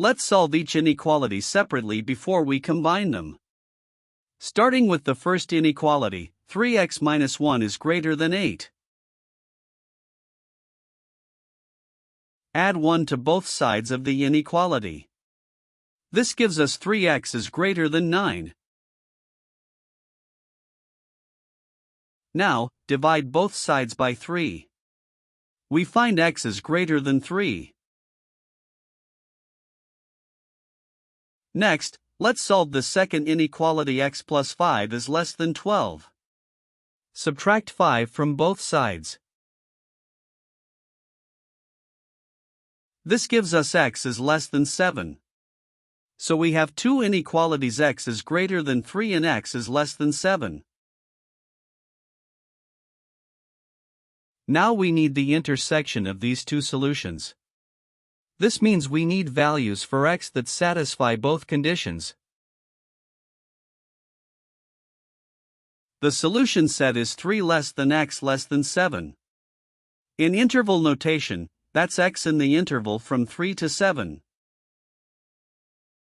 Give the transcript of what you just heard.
Let's solve each inequality separately before we combine them. Starting with the first inequality, 3x minus 1 is greater than 8. Add 1 to both sides of the inequality. This gives us 3x is greater than 9. Now, divide both sides by 3. We find x is greater than 3. Next, let's solve the second inequality x plus 5 is less than 12. Subtract 5 from both sides. This gives us x is less than 7. So we have two inequalities: x is greater than 3 and x is less than 7. Now we need the intersection of these two solutions. This means we need values for x that satisfy both conditions. The solution set is 3 less than x less than 7. In interval notation, that's x in the interval from 3 to 7.